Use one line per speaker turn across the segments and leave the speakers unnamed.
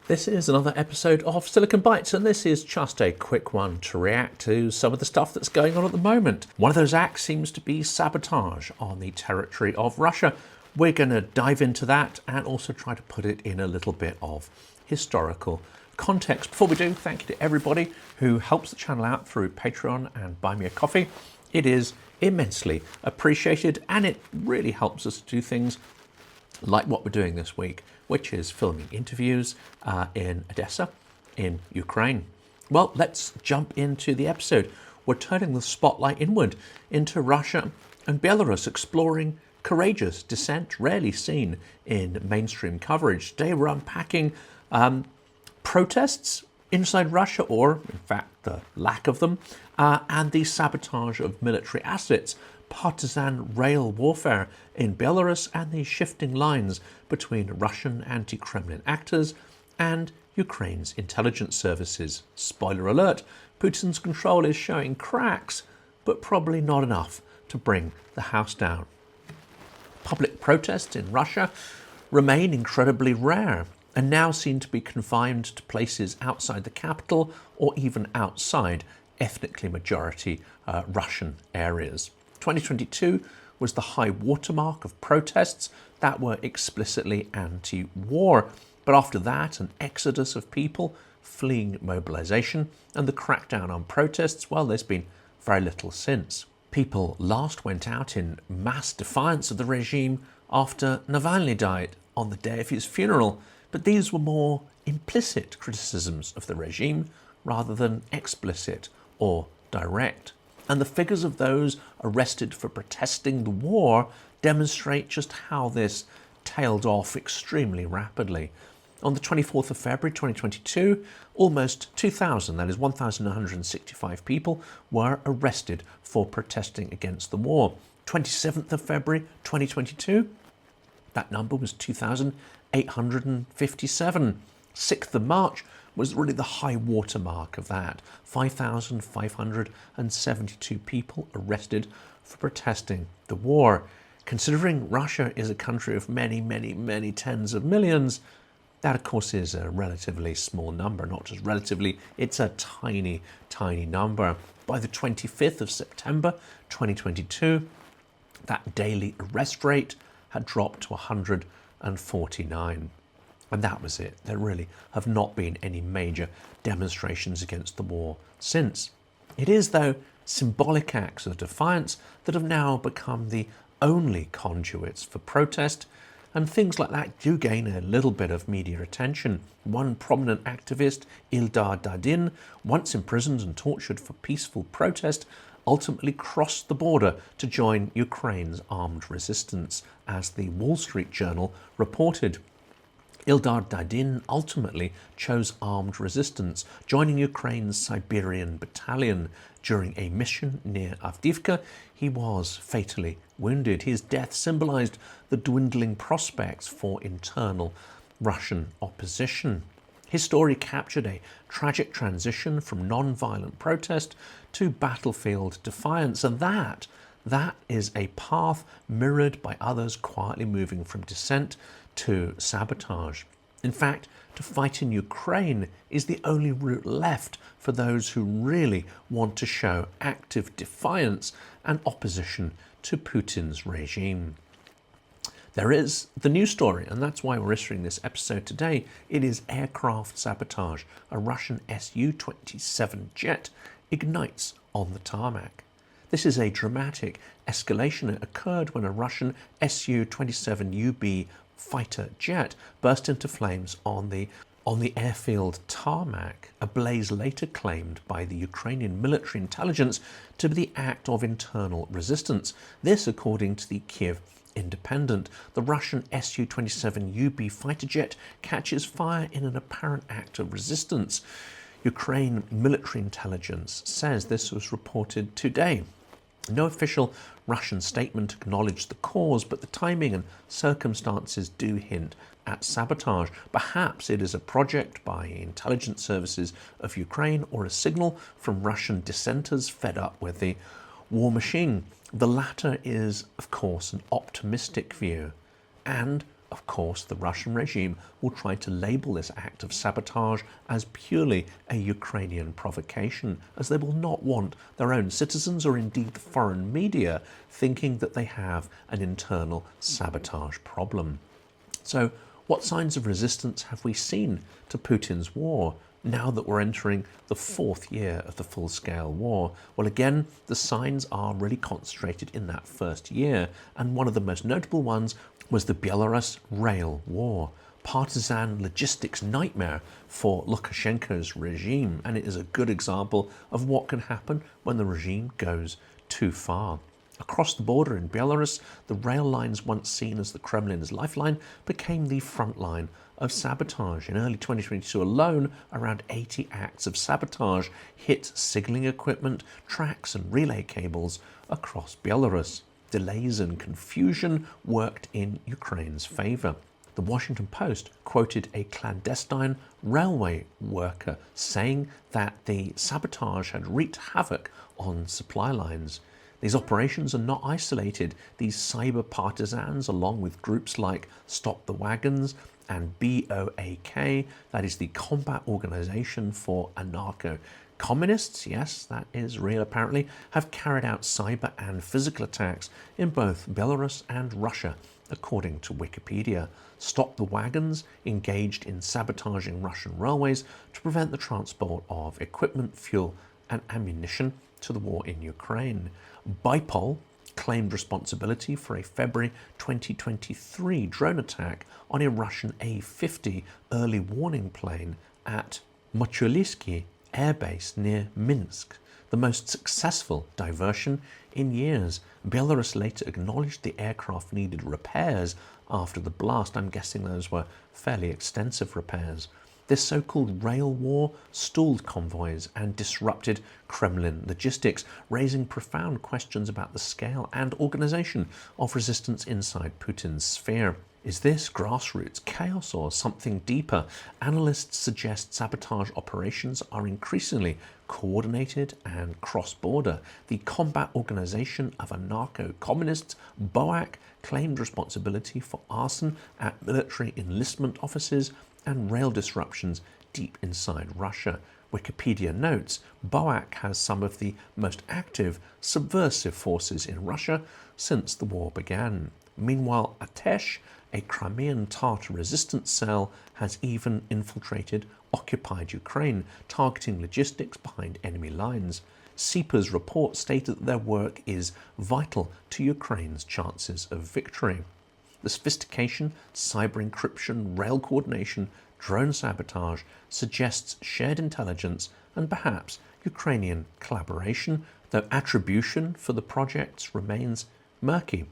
This is another episode of Silicon Bites, and this is just a quick one to react to some of the stuff that's going on at the moment. One of those acts seems to be sabotage on the territory of Russia. We're going to dive into that and also try to put it in a little bit of historical context. Before we do, thank you to everybody who helps the channel out through Patreon and Buy Me a Coffee. It is immensely appreciated, and it really helps us do things like what we're doing this week, which is filming interviews in Odessa, in Ukraine. Well, let's jump into the episode. We're turning the spotlight inward into Russia and Belarus, exploring courageous dissent rarely seen in mainstream coverage. Today we're unpacking protests inside Russia, or in fact the lack of them, and the sabotage of military assets, partisan rail warfare in Belarus, and the shifting lines between Russian anti-Kremlin actors and Ukraine's intelligence services. Spoiler alert, Putin's control is showing cracks, but probably not enough to bring the house down. Public protests in Russia remain incredibly rare and now seem to be confined to places outside the capital or even outside ethnically majority Russian areas. 2022 was the high watermark of protests that were explicitly anti-war. But after that, an exodus of people fleeing mobilisation and the crackdown on protests, well, there's been very little since. People last went out in mass defiance of the regime after Navalny died on the day of his funeral. But these were more implicit criticisms of the regime rather than explicit or direct. And the figures of those arrested for protesting the war demonstrate just how this tailed off extremely rapidly. On the 24th of February 2022, almost 2,000, that is 1,165 people, were arrested for protesting against the war. 27th of February 2022, that number was 2,857. 6th of March was really the high watermark of that. 5,572 people arrested for protesting the war. Considering Russia is a country of many, many, many tens of millions, that of course is a relatively small number. Not just relatively, it's a tiny, tiny number. By the 25th of September 2022, that daily arrest rate had dropped to 149. And that was it. There really have not been any major demonstrations against the war since. It is, though, symbolic acts of defiance that have now become the only conduits for protest, and things like that do gain a little bit of media attention. One prominent activist, Ildar Dadin, once imprisoned and tortured for peaceful protest, ultimately crossed the border to join Ukraine's armed resistance, as the Wall Street Journal reported. Ildar Dadin ultimately chose armed resistance, joining Ukraine's Siberian battalion. During a mission near Avdiivka, he was fatally wounded. His death symbolized the dwindling prospects for internal Russian opposition. His story captured a tragic transition from non-violent protest to battlefield defiance, and that is a path mirrored by others quietly moving from dissent to sabotage. In fact, to fight in Ukraine is the only route left for those who really want to show active defiance and opposition to Putin's regime. There is the new story, and that's why we're issuing this episode today. It is aircraft sabotage. A Russian Su-27 jet ignites on the tarmac. This is a dramatic escalation. It occurred when a Russian Su-27UB fighter jet burst into flames on the airfield tarmac, a blaze later claimed by the Ukrainian military intelligence to be the act of internal resistance. This, according to the Kiev Independent. The Russian Su-27UB fighter jet catches fire in an apparent act of resistance. Ukraine military intelligence says this was reported today. No official Russian statement acknowledged the cause, but the timing and circumstances do hint at sabotage. Perhaps it is a project by intelligence services of Ukraine or a signal from Russian dissenters fed up with the war machine. The latter is, of course, an optimistic view and Of course, the Russian regime will try to label this act of sabotage as purely a Ukrainian provocation, as they will not want their own citizens or indeed the foreign media thinking that they have an internal sabotage problem. So, what signs of resistance have we seen to Putin's war now that we're entering the 4th year of the full-scale war? Well, again, the signs are really concentrated in that first year, and one of the most notable ones was the Belarus rail war. Partisan logistics nightmare for Lukashenko's regime, and it is a good example of what can happen when the regime goes too far. Across the border in Belarus, the rail lines once seen as the Kremlin's lifeline became the front line of sabotage. In early 2022 alone, around 80 acts of sabotage hit signalling equipment, tracks and relay cables across Belarus. Delays and confusion worked in Ukraine's favor. The Washington Post quoted a clandestine railway worker saying that the sabotage had wreaked havoc on supply lines. These operations are not isolated. These cyber partisans, along with groups like Stop the Wagons and BOAK, that is the Combat Organization for Anarcho-Communists, yes, that is real apparently, have carried out cyber and physical attacks in both Belarus and Russia, according to Wikipedia. Stop the Wagons engaged in sabotaging Russian railways to prevent the transport of equipment, fuel and ammunition to the war in Ukraine. Bipol claimed responsibility for a February 2023 drone attack on a Russian A-50 early warning plane at Mochulivsky Air Base near Minsk, the most successful diversion in years. Belarus later acknowledged the aircraft needed repairs after the blast. I'm guessing those were fairly extensive repairs. This so-called rail war stalled convoys and disrupted Kremlin logistics, raising profound questions about the scale and organization of resistance inside Putin's sphere. Is this grassroots chaos or something deeper? Analysts suggest sabotage operations are increasingly coordinated and cross-border. The Combat Organization of Anarcho-Communists, BOAK, claimed responsibility for arson at military enlistment offices and rail disruptions deep inside Russia. Wikipedia notes BOAK has some of the most active subversive forces in Russia since the war began. Meanwhile, Atesh, a Crimean Tatar resistance cell, has even infiltrated occupied Ukraine, targeting logistics behind enemy lines. SIPA's report stated that their work is vital to Ukraine's chances of victory. The sophistication, cyber encryption, rail coordination, drone sabotage suggests shared intelligence and perhaps Ukrainian collaboration, though attribution for the projects remains murky.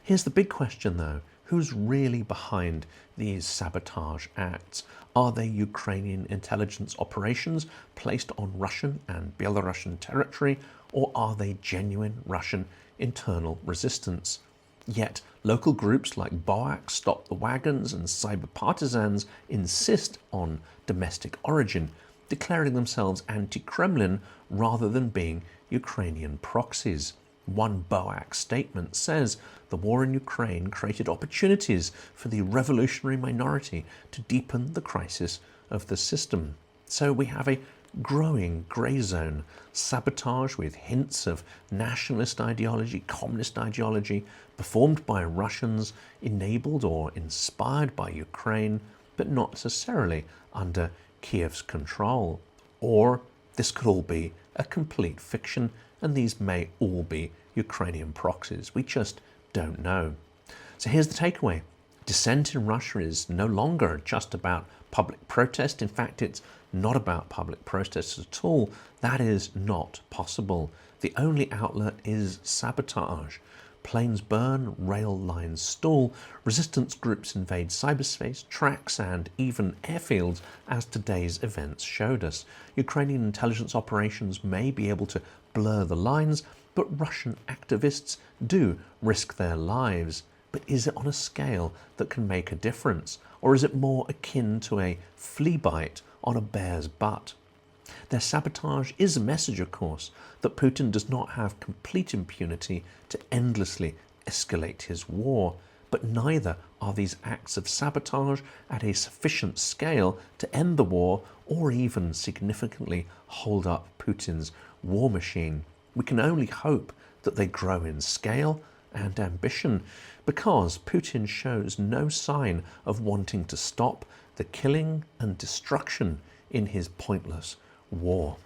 Here's the big question though, who's really behind these sabotage acts? Are they Ukrainian intelligence operations placed on Russian and Belarusian territory, or are they genuine Russian internal resistance? Yet, local groups like BOAK, Stop the Wagons and cyber partisans insist on domestic origin, declaring themselves anti-Kremlin rather than being Ukrainian proxies. One BOAK statement says the war in Ukraine created opportunities for the revolutionary minority to deepen the crisis of the system. So we have a growing grey zone, sabotage with hints of nationalist ideology, communist ideology, performed by Russians, enabled or inspired by Ukraine, but not necessarily under Kiev's control. Or this could all be a complete fiction, and these may all be Ukrainian proxies. We just don't know. So here's the takeaway. Dissent in Russia is no longer just about public protest. In fact, it's not about public protests at all. That is not possible. The only outlet is sabotage. Planes burn, rail lines stall, resistance groups invade cyberspace, tracks and even airfields, as today's events showed us. Ukrainian intelligence operations may be able to blur the lines, but Russian activists do risk their lives. But is it on a scale that can make a difference? Or is it more akin to a flea bite on a bear's butt? Their sabotage is a message, of course, that Putin does not have complete impunity to endlessly escalate his war. But neither are these acts of sabotage at a sufficient scale to end the war or even significantly hold up Putin's war machine. We can only hope that they grow in scale and ambition, because Putin shows no sign of wanting to stop the killing and destruction in his pointless war.